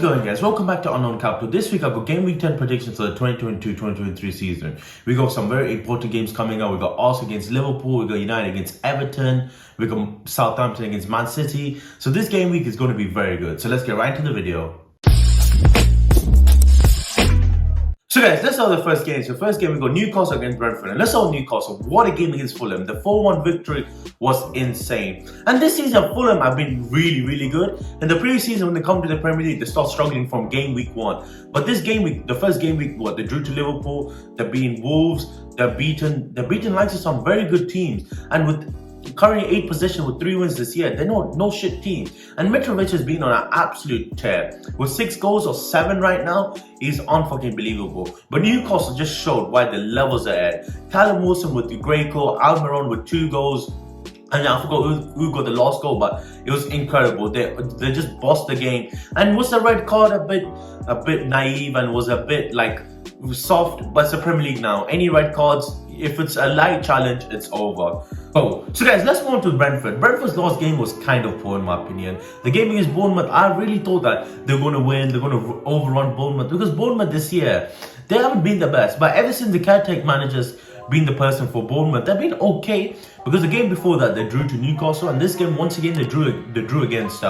it going, guys? Welcome back to Unknown Capital. This week I've got Game Week 10 predictions for the 2022-2023 season. We got some very important games coming up. We got Arsenal against Liverpool, we got United against Everton, we got Southampton against Man City. So this game week is going to be very good. So let's get right into the video. So guys, let's start the first game. So first game we got Newcastle against Brentford. And let's start with Newcastle. What a game against Fulham. The 4-1 victory was insane. And this season Fulham have been really good. In the previous season when they come to the Premier League, they start struggling from game week 1. But this game week, the first game week, they drew to Liverpool, they're beating Wolves, they're beaten likes of some very good teams. And with currently 8th position with 3 wins this year, they're no shit team. And Mitrovic has been on an absolute tear. With 6 goals or 7 right now, he's unfucking believable. But Newcastle just showed why the levels are at. Callum Wilson with the great goal, Almiron with 2 goals. And I forgot who got the last goal, but it was incredible. They just bossed the game. And was the red card a bit naive and was a bit like soft? But it's the Premier League now. Any red cards, if it's a light challenge, it's over. So guys, let's move on to Brentford. Brentford's last game was kind of poor in my opinion. The game against Bournemouth, I really thought that they're going to win, they're going to overrun Bournemouth. Because Bournemouth this year, they haven't been the best. But ever since the caretaker manager's been the person for Bournemouth, they've been okay. Because the game before that, they drew to Newcastle. And this game, once again, they drew against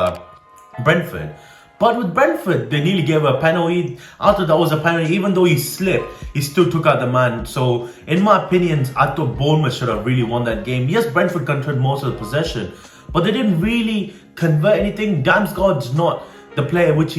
Brentford. But with Brentford, they nearly gave a penalty. I thought that was a penalty. Even though he slipped, he still took out the man. So, in my opinion, I thought Bournemouth should have really won that game. Yes, Brentford controlled most of the possession, but they didn't really convert anything. Damsgaard's not the player which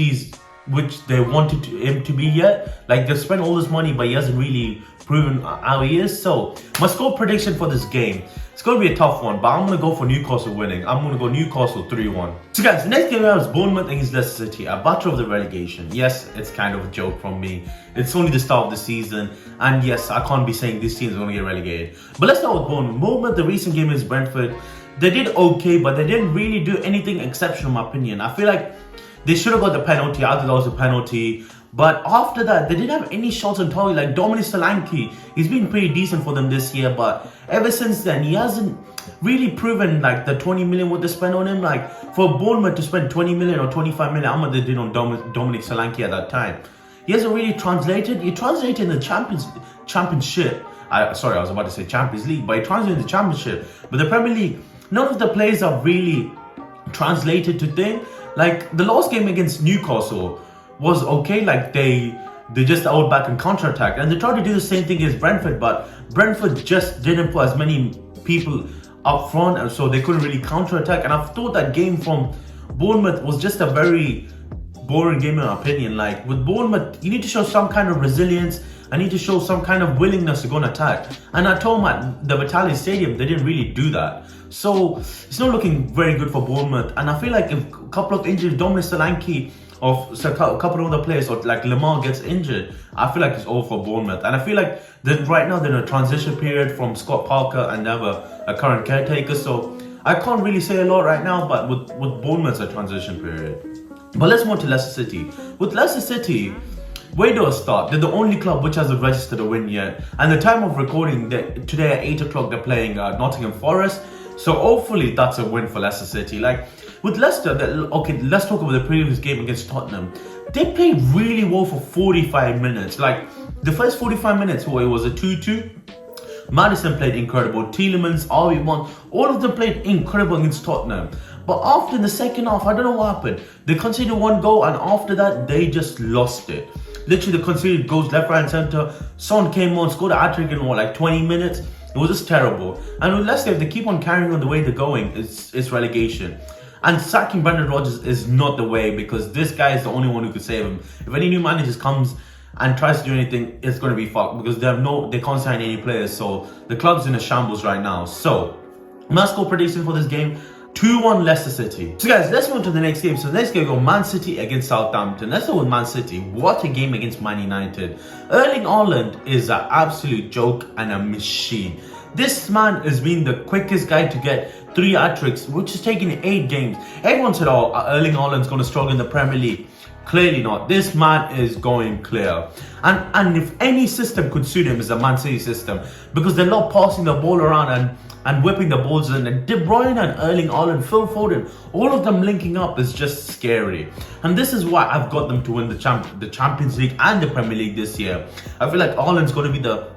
they wanted him to be yet. Like, they spent all this money, but he hasn't really proven how he is. So, my score prediction for this game, it's going to be a tough one, but I'm going to go for Newcastle winning. I'm going to go Newcastle 3-1. So guys, the next game we have is Bournemouth against Leicester City, a battle of the relegation. Yes, it's kind of a joke from me. It's only the start of the season, and yes, I can't be saying this team is going to get relegated. But let's start with Bournemouth. Bournemouth, the recent game is Brentford. They did okay, but they didn't really do anything exceptional in my opinion. I feel like they should have got the penalty. I thought that was a penalty. But after that, they didn't have any shots on target. Like Dominic Solanke, he's been pretty decent for them this year. But ever since then, he hasn't really proven like the 20 million what they spent on him. Like for Bournemouth to spend 20 million or 25 million, how much they did on Dominic Solanke at that time. He hasn't really translated. He translated in the championship. Sorry, I was about to say Champions League. But he translated in the championship. But the Premier League, none of the players have really translated to thing. Like the last game against Newcastle was okay, like they just out back and counter-attack, and they tried to do the same thing as Brentford, but Brentford just didn't put as many people up front, and so they couldn't really counter-attack. And I thought that game from Bournemouth was just a very boring game in my opinion. Like with Bournemouth, you need to show some kind of resilience. I need to show some kind of willingness to go and attack. And at home at the Italian Stadium, they didn't really do that. So it's not looking very good for Bournemouth. And I feel like if a couple of injuries, Dominic Solanke, or a couple of other players, or like Lamar gets injured, I feel like it's all for Bournemouth. And I feel like that right now they're in a transition period from Scott Parker and they have a current caretaker. So I can't really say a lot right now, but with Bournemouth, it's a transition period. But let's move to Leicester City. With Leicester City, where do I start? They're the only club which hasn't registered a win yet. And the time of recording, today at 8 o'clock, they're playing Nottingham Forest. So hopefully that's a win for Leicester City. Like with Leicester, okay, let's talk about the previous game against Tottenham. They played really well for 45 minutes. Like the first 45 minutes, where it was a 2-2. Madison played incredible. Tielemans, RB1, all of them played incredible against Tottenham. But after the second half, I don't know what happened. They conceded 1 goal, and after that, they just lost it. Literally, they conceded goals left, right, and centre. Son came on, scored a hat-trick in like 20 minutes. It was just terrible. And with Leicester, if they keep on carrying on the way they're going, it's relegation. And sacking Brendan Rodgers is not the way, because this guy is the only one who could save him. If any new manager comes and tries to do anything, it's going to be fucked, because they can't sign any players. So the club's in a shambles right now. So my score prediction for this game, 2-1 Leicester City. So guys, let's move to the next game. So the next game we go Man City against Southampton. Let's go with Man City. What a game against Man United. Erling Haaland is an absolute joke and a machine. This man has been the quickest guy to get 3 hat-tricks, which is taking 8 games. Everyone said, oh, Erling Haaland's going to struggle in the Premier League. Clearly not. This man is going clear. And if any system could suit him, it's a Man City system. Because they love passing the ball around, and and whipping the balls in. And De Bruyne and Erling Haaland, Phil Foden, all of them linking up is just scary. And this is why I've got them to win the Champions League and the Premier League this year. I feel like Haaland's going to be the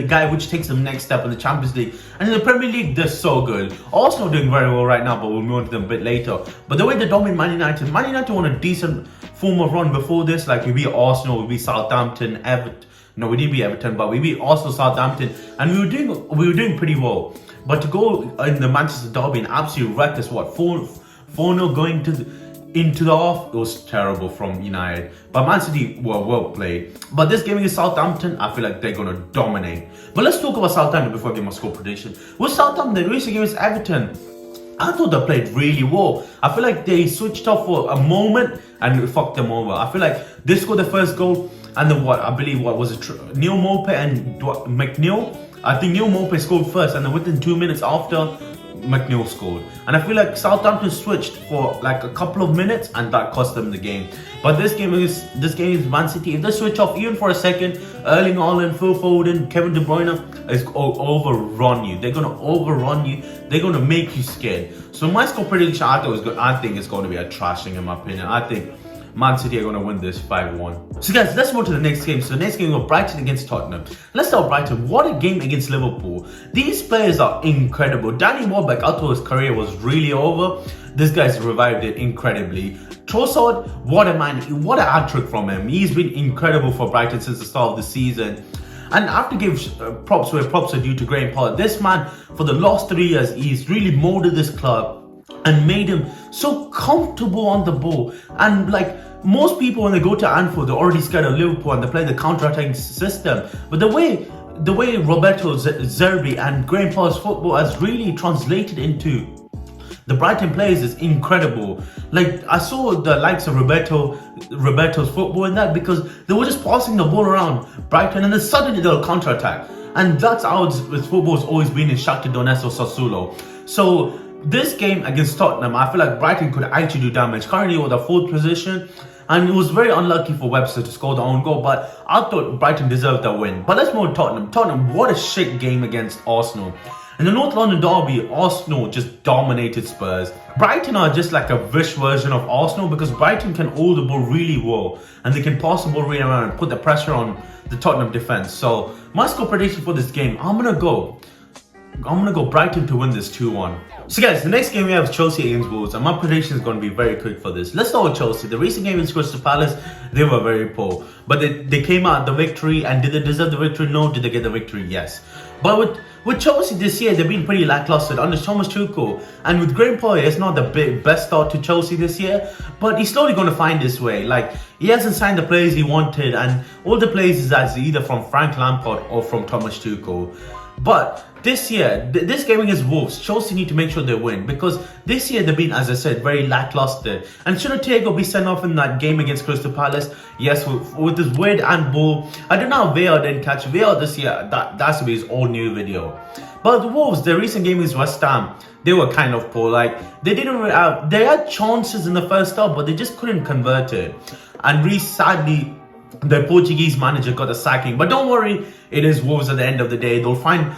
guy which takes them next step in the Champions League. And in the Premier League, they're so good. Arsenal doing very well right now, but we'll move on to them a bit later. But the way they dominate Man United won a decent form of run before this. Like we beat Arsenal, we beat Southampton, Everton. No, we didn't beat Everton, but we beat Arsenal, Southampton, and we were doing pretty well. But to go in the Manchester derby and absolutely wreck us, 4-0 going into the half, it was terrible from United. But Man City were well played. But this game against Southampton, I feel like they're going to dominate. But let's talk about Southampton before I give my score prediction. With Southampton, the recent game against Everton, I thought they played really well. I feel like they switched off for a moment and it fucked them over. I feel like they scored the first goal, and then Neil Mope and McNeil. I think Neil Mope scored first, and then within 2 minutes after, McNeil scored. And I feel like Southampton switched for like a couple of minutes, and that cost them the game. But this game is Man City. If they switch off even for a second, Erling Haaland, Phil Foden, Kevin De Bruyne is overrun you. They're gonna overrun you. They're gonna make you scared. So my score prediction, I think it's going to be a trashing in my opinion. I think Man City are going to win this 5-1. So guys, let's move to the next game. So the next game, we got Brighton against Tottenham. Let's start Brighton. What a game against Liverpool. These players are incredible. Danny Welbeck, I thought his career was really over. This guy's revived it incredibly. Trossard, what a man. What a hat-trick from him. He's been incredible for Brighton since the start of the season. And I have to give props where props are due to Graham Potter. This man, for the last 3 years, he's really molded this club and made him so comfortable on the ball. And like most people, when they go to Anfield, they're already scared of Liverpool and they play the counter-attacking system. But the way Roberto Zerbi and Graham Potter's football has really translated into the Brighton players is incredible. Like I saw the likes of Roberto's football in that, because they were just passing the ball around Brighton and then suddenly they'll counter-attack. And that's how football's always been in Shakhtar Donetsk or Sassuolo. So this game against Tottenham, I feel like Brighton could actually do damage. Currently with the 4th position, and it was very unlucky for Webster to score the own goal, but I thought Brighton deserved the win. But let's move to Tottenham. Tottenham, what a shit game against Arsenal. In the North London derby, Arsenal just dominated Spurs. Brighton are just like a wish version of Arsenal, because Brighton can hold the ball really well and they can pass the ball really around and put the pressure on the Tottenham defense. So my score prediction for this game, I'm gonna go Brighton to win this 2-1. So guys, the next game we have Chelsea against Wolves, and my prediction is going to be very quick for this. Let's start with Chelsea. The recent game against Crystal Palace, they were very poor. But they came out the victory, and did they deserve the victory? No. Did they get the victory? Yes. But with Chelsea this year, they've been pretty lackluster under Thomas Tuchel. And with Graham Potter, it's not the best start to Chelsea this year, but he's slowly going to find his way. Like, he hasn't signed the players he wanted, and all the players is either from Frank Lampard or from Thomas Tuchel. But this year, this game against Wolves, Chelsea need to make sure they win, because this year they've been, as I said, very lackluster. And should Thiago be sent off in that game against Crystal Palace? Yes, with this weird handball. I don't know how VAR didn't catch VAR this year. That's to be his all new video. But the Wolves, their recent game against West Ham, they were kind of poor. Like they had chances in the first half, but they just couldn't convert it. And really sadly, the Portuguese manager got a sacking. But don't worry, it is Wolves at the end of the day. They'll find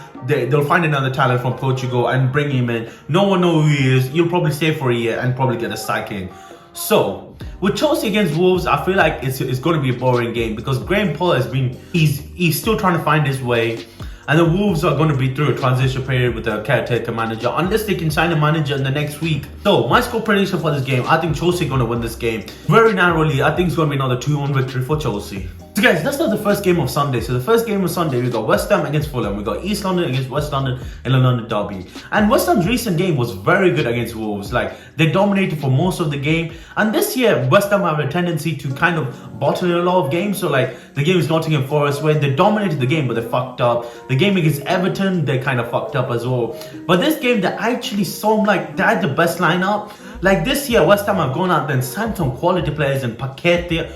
another talent from Portugal and bring him in. No one knows who he is. He'll probably stay for a year and probably get a sacking. So with Chelsea against Wolves, I feel like it's going to be a boring game, because Graham Potter he's still trying to find his way. And the Wolves are going to be through a transition period with a caretaker manager, unless they can sign a manager in the next week. So my score prediction for this game, I think Chelsea are going to win this game very narrowly. I think it's going to be another 2-1 victory for Chelsea. So guys, let's start the first game of Sunday. So the first game of Sunday, we got West Ham against Fulham. We got East London against West London in the London derby. And West Ham's recent game was very good against Wolves. Like, they dominated for most of the game. And this year, West Ham have a tendency to kind of bottle in a lot of games. So like, the game is Nottingham Forest, where they dominated the game, but they fucked up. The game against Everton, they kind of fucked up as well. But this game, they actually saw like they had the best lineup. Like this year, West Ham have gone out there and signed some quality players in Paqueta,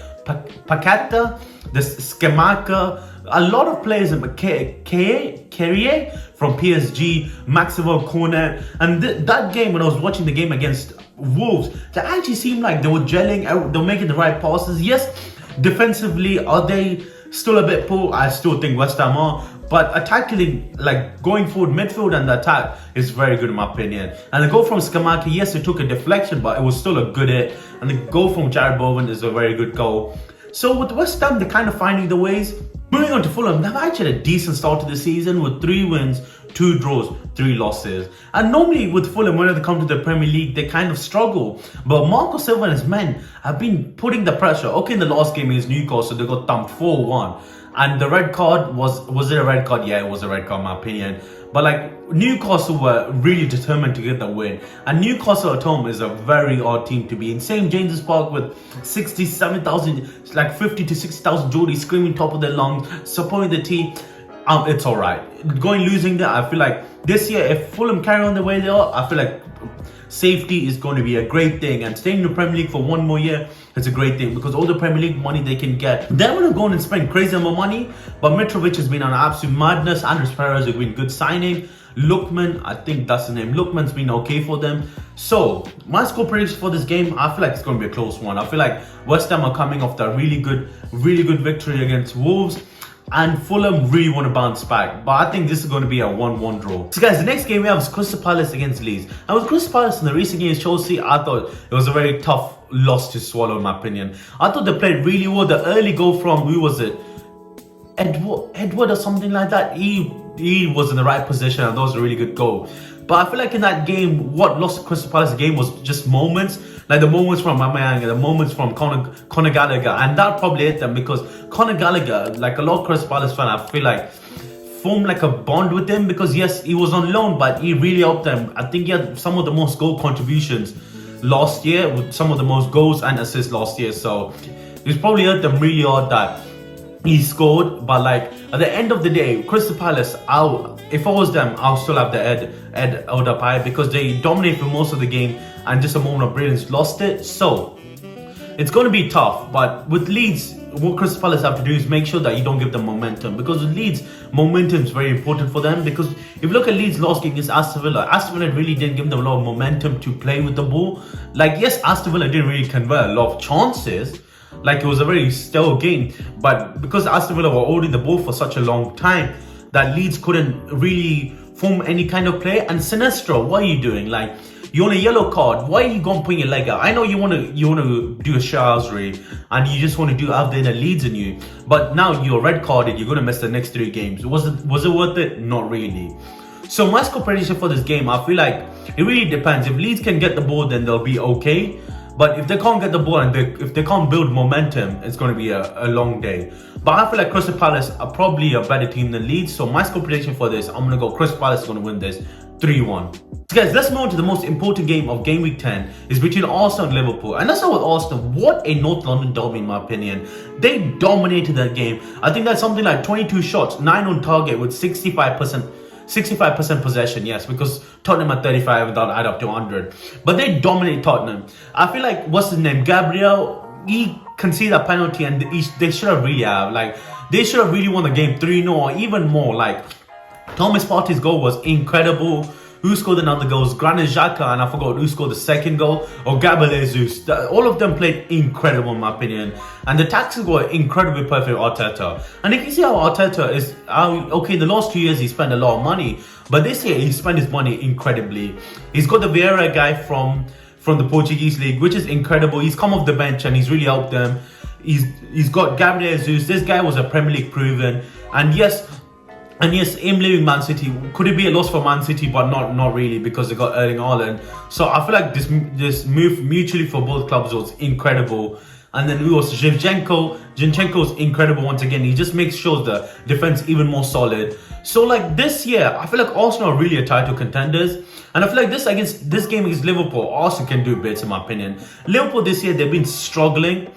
the Skamaka, a lot of players in Carrier from PSG, Maxwell Cornet. And that game, when I was watching the game against Wolves, they actually seemed like they were gelling, they were making the right passes. Yes, defensively, are they still a bit poor. I still think West Ham are. But attacking, like going forward, midfield and the attack is very good in my opinion. And the goal from Skamaki, yes, it took a deflection, but it was still a good hit. And the goal from Jared Bowen is a very good goal. So with West Ham, they're kind of finding the ways. Moving on to Fulham, they've actually had a decent start to the season with 3 wins, 2 draws, 3 losses. And normally with Fulham, when they come to the Premier League, they kind of struggle. But Marco Silva and his men have been putting the pressure. Okay, in the last game against Newcastle, they got thumped 4-1. And the red card was it a red card? Yeah, it was a red card in my opinion. But like Newcastle were really determined to get the win. And Newcastle at home is a very odd team to be in. St. James's Park with 67,000, like 50 to 60,000 Geordies screaming top of their lungs, supporting the team. It's alright. Losing there, I feel like this year, if Fulham carry on the way they are, I feel like safety is going to be a great thing, and staying in the Premier League for 1 more year is a great thing because all the Premier League money they can get, they're going to go on and spend crazy amount of money. But Mitrovic has been on absolute madness. Andres Perez has been good signing. Lookman, I think that's the name. Lookman's been okay for them. So my score prediction for this game, I feel like it's going to be a close one. I feel like West Ham are coming off the really good victory against Wolves. And Fulham really want to bounce back. But I think this is going to be a 1-1 draw. So guys, the next game we have is Crystal Palace against Leeds. And with Crystal Palace in the recent games, Chelsea, I thought it was a very tough loss to swallow in my opinion. I thought they played really well. The early goal from, who was it? Edward or something like that. He was in the right position and that was a really good goal. But I feel like in that game, what lost Crystal Palace game was just moments. Like the moments from Aubameyang and the moments from Conor Gallagher. And that probably hit them because Conor Gallagher, like a lot of Crystal Palace fans, I feel like formed like a bond with him because yes, he was on loan, but he really helped them. I think he had some of the most goal contributions last year, with some of the most goals and assists last year. So it's probably hurt them really hard that he scored. But like at the end of the day, Crystal Palace, if I was them, I'll still have the Ed Odapai because they dominated for most of the game and just a moment of brilliance lost it. So it's going to be tough. But with Leeds, what Crystal Palace have to do is make sure that you don't give them momentum, because with Leeds, momentum is very important for them. Because if you look at Leeds' last game against Aston Villa really didn't give them a lot of momentum to play with the ball. Like yes, Aston Villa didn't really convert a lot of chances. Like it was a very still game, but because Aston Villa were holding the ball for such a long time, that Leeds couldn't really form any kind of play. And Sinestro, what are you doing? Like you're on a yellow card. Why are you going to put your leg out? I know you want to do a Shazri and you just want to do out there that Leeds in you, but now you're red carded. You're going to miss the next 3 games. Was it worth it? Not really. So my score prediction for this game, I feel like it really depends. If Leeds can get the ball, then they'll be okay. But if they can't get the ball and if they can't build momentum, it's going to be a long day. But I feel like Crystal Palace are probably a better team than Leeds. So my score prediction for this, I'm going to go Crystal Palace is going to win this 3-1. So guys, let's move on to the most important game of Game Week 10. Is between Arsenal and Liverpool. And let's start with Arsenal. What a North London derby in my opinion. They dominated that game. I think that's something like 22 shots, 9 on target with 65% possession, yes, because Tottenham at 35 and that'll add up to 100. But they dominate Tottenham. I feel like, what's his name? Gabriel, he conceded a penalty and they should have really have. Like, they should have really won the game 3-0 or even more. Like, Thomas Partey's goal was incredible. Who scored another goal? Granit Xhaka, and I forgot who scored the second goal. Or Gabriel Jesus. All of them played incredible in my opinion. And the tactics were incredibly perfect for Arteta. And if you see how Arteta is, okay, in the last 2 years he spent a lot of money. But this year he spent his money incredibly. He's got the Vieira guy from the Portuguese league, which is incredible. He's come off the bench and he's really helped them. He's got Gabriel Jesus. This guy was a Premier League proven. And yes, him leaving Man City, could it be a loss for Man City? But not really, because they got Erling Haaland. So I feel like this move mutually for both clubs was incredible. And then we also Zinchenko's incredible once again. He just makes sure the defense even more solid. So like this year, I feel like Arsenal are really a title contenders. And I feel like this game against Liverpool, Arsenal can do bits in my opinion. Liverpool this year, they've been struggling.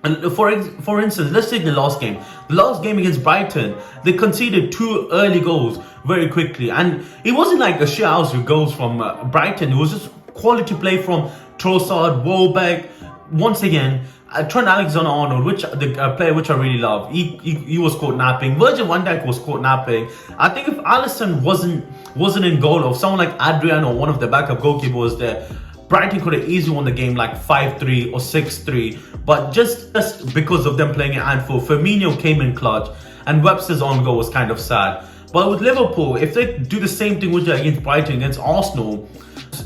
And for instance, let's take the last game. The last game against Brighton, they conceded 2 early goals very quickly. And it wasn't like a shit house with goals from Brighton. It was just quality play from Trossard, Welbeck. Once again, Trent Alexander-Arnold, the player which I really love, he was caught napping. Virgil van Dijk was caught napping. I think if Alisson wasn't in goal, or someone like Adrian or one of the backup goalkeepers was there, Brighton could have easily won the game like 5-3 or 6-3, but just because of them playing at Anfield, Firmino came in clutch, and Webster's own goal was kind of sad. But with Liverpool, if they do the same thing against Brighton, against Arsenal,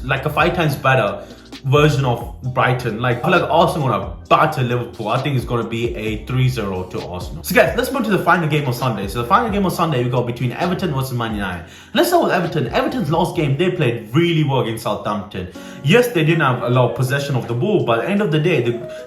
like a 5 times better version of Brighton. Like, I feel like Arsenal gonna batter Liverpool. I think it's gonna be a 3-0 to Arsenal. So guys, let's move to the final game on Sunday. So the final game on Sunday, we got between Everton versus Man United. Let's start with Everton. Everton's last game, they played really well against Southampton. Yes, they didn't have a lot of possession of the ball, but at the end of the day,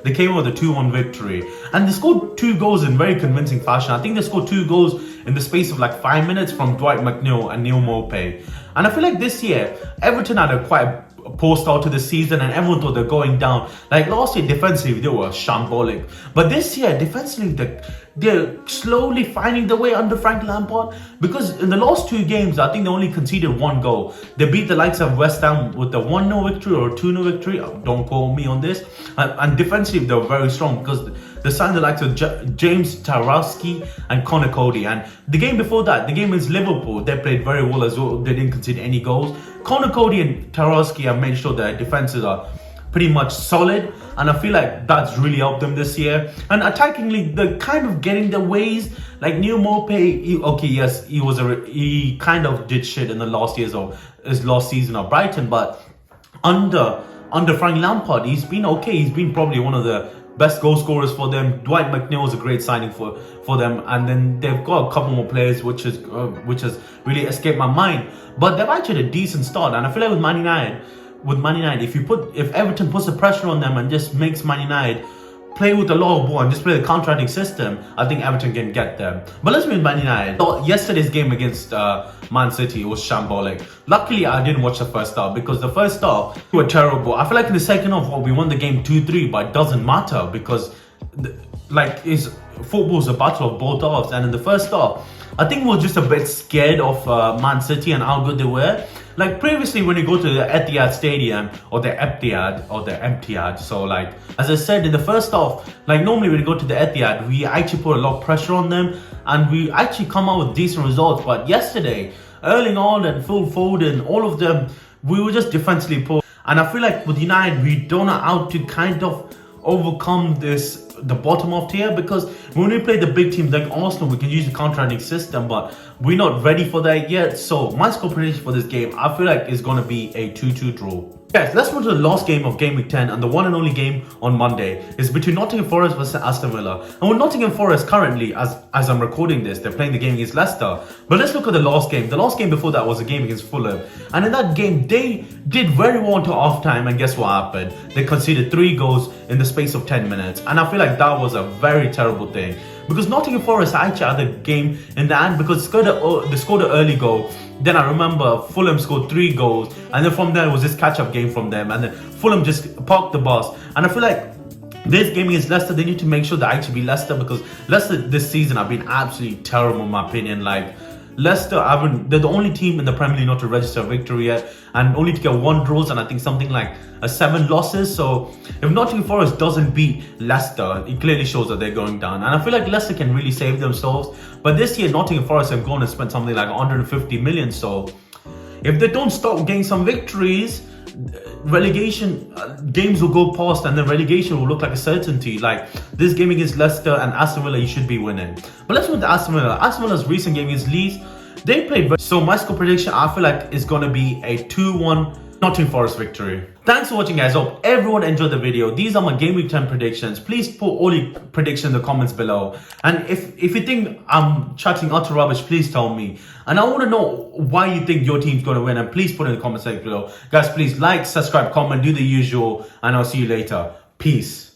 they came out with a 2-1 victory. And they scored 2 goals in very convincing fashion. I think they scored 2 goals in the space of like 5 minutes from Dwight McNeil and Neil Maupay. And I feel like this year, Everton had a quite poor start to the season, and everyone thought they're going down. Like last year, defensively they were shambolic, but this year defensively they're slowly finding their way under Frank Lampard. Because in the last 2 games, I think they only conceded 1 goal. They beat the likes of West Ham with a 1-0 victory or a 2-0 victory. Don't quote me on this. And defensively, they were very strong because they signed the likes of James Tarkowski and Connor Cody. And the game before that, the game against Liverpool, they played very well as well. They didn't concede any goals. Connor Cody and Tarkowski have made sure their defenses are pretty much solid, and I feel like that's really helped them this year. And attackingly, they're kind of getting their ways. Like Neil Maupay, he kind of did shit in the last season of Brighton, but under Frank Lampard, he's been okay. He's been probably one of the best goal scorers for them. Dwight McNeil is a great signing for them, and then they've got a couple more players which has really escaped my mind. But they've actually had a decent start, and I feel like with Man United, if Everton puts the pressure on them and just makes Man United play with a lot of ball and just play the counter-attacking system, I think Everton can get them. But let's move Man United. So yesterday's game against Man City was shambolic. Luckily, I didn't watch the first half because the first half were terrible. I feel like in the second half, we won the game 2-3, but it doesn't matter because football's a battle of both halves. And in the first half, I think we were just a bit scared of Man City and how good they were. Like previously, when you go to the Etihad Stadium or the Etihad, so like as I said in the first half, like normally when you go to the Etihad, we actually put a lot of pressure on them and we actually come out with decent results. But yesterday, Erling Haaland, Phil Foden, all of them, we were just defensively poor. And I feel like with United, we don't know how to kind of overcome the bottom of tier, because when we play the big teams like Arsenal, we can use the counter-attacking system, but we're not ready for that yet. So my score prediction for this game, I feel like it's going to be a 2-2 draw. Guys, let's move to the last game of Game Week 10, and the one and only game on Monday is between Nottingham Forest versus Aston Villa. And with Nottingham Forest currently, as I'm recording this, they're playing the game against Leicester. But let's look at the last game. The last game before that was a game against Fulham. And in that game, they did very well until half-time, and guess what happened? They conceded 3 goals in the space of 10 minutes. And I feel like that was a very terrible thing. Because Nottingham Forest actually had the game in the hand because they scored an early goal. Then I remember Fulham scored 3 goals, and then from there it was this catch-up game from them, and then Fulham just parked the bus. And I feel like this game against Leicester, they need to make sure they actually beat Leicester, because Leicester this season have been absolutely terrible in my opinion. Like Leicester, they're the only team in the Premier League not to register a victory yet, and only to get 1 draws and I think something like 7 losses. So if Nottingham Forest doesn't beat Leicester, it clearly shows that they're going down. And I feel like Leicester can really save themselves. But this year, Nottingham Forest have gone and spent something like 150 million. So if they don't stop getting some victories, relegation games will go past, and then relegation will look like a certainty. Like this game against Leicester and Aston Villa, you should be winning. But let's move to Aston Villa. Aston Villa's recent game against Leeds, they played very. So my score prediction, I feel like it's gonna be a 2-1 Nottingham Forest victory. Thanks for watching, guys. Hope everyone enjoyed the video. These are my Game Week 10 predictions. Please put all your predictions in the comments below. And if you think I'm chatting utter rubbish, please tell me. And I want to know why you think your team's going to win. And please put it in the comment section below. Guys, please like, subscribe, comment, do the usual. And I'll see you later. Peace.